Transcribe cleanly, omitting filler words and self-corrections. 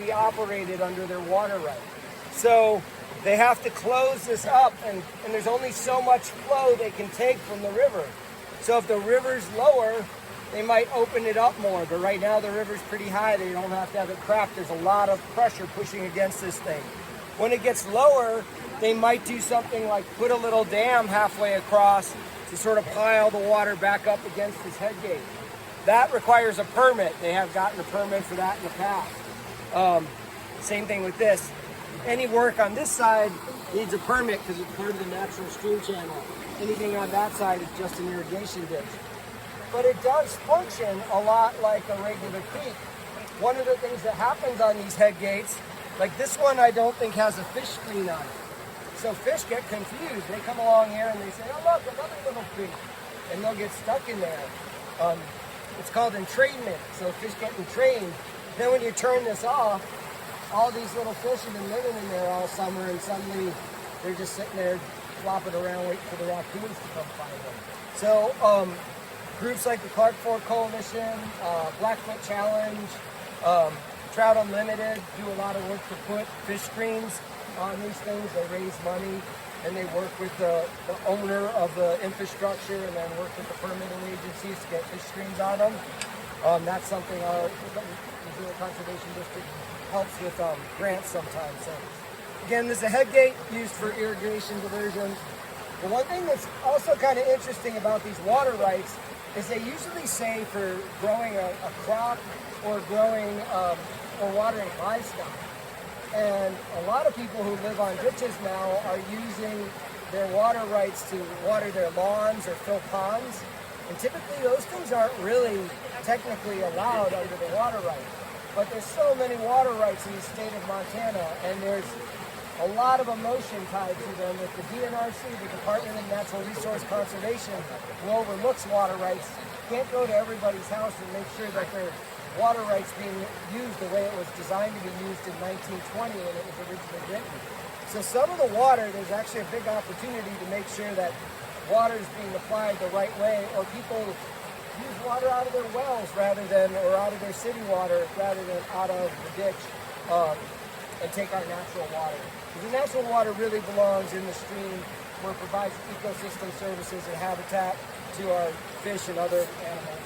be operated under their water right. So they have to close this up, and there's only so much flow they can take from the river. So if the river's lower, they might open it up more, but right now the river's pretty high. They don't have to have it cracked. There's a lot of pressure pushing against this thing. When it gets lower, they might do something like put a little dam halfway across to sort of pile the water back up against this head gate. That requires a permit. They have gotten a permit for that in the past. Same thing with this. Any work on this side needs a permit because it's part of the natural stream channel. Anything on that side is just an irrigation ditch. But it does function a lot like a regular creek. One of the things that happens on these head gates, like this one I don't think has a fish screen on it. So fish get confused. They come along here and they say, oh look, another little creek. And they'll get stuck in there. It's called entrainment, so fish get entrained. Then when you turn this off, all these little fish have been living in there all summer, and suddenly they're just sitting there flopping around waiting for the raccoons to come find them. So groups like the Clark Fork Coalition, Blackfoot Challenge, Trout Unlimited do a lot of work to put fish screens on these things. They raise money and they work with the owner of the infrastructure and then work with the permitting agencies to get fish screens on them. That's something our Missouri Conservation District helps with grants sometimes. So again, there's a head gate used for irrigation diversion. The one thing that's also kind of interesting about these water rights is they usually say for growing a crop or growing or watering livestock. And a lot of people who live on ditches now are using their water rights to water their lawns or fill ponds. And typically those things aren't really technically allowed under the water rights. But there's so many water rights in the state of Montana, and there's a lot of emotion tied to them with the DNRC, the Department of Natural Resource Conservation, who overlooks water rights, can't go to everybody's house and make sure that their water rights being used the way it was designed to be used in 1920 when it was originally written. So some of the water, there's actually a big opportunity to make sure that water is being applied the right way, or people use water out of their wells rather than, or out of their city water rather than out of the ditch, and take our natural water. Because the natural water really belongs in the stream where it provides ecosystem services and habitat to our fish and other animals.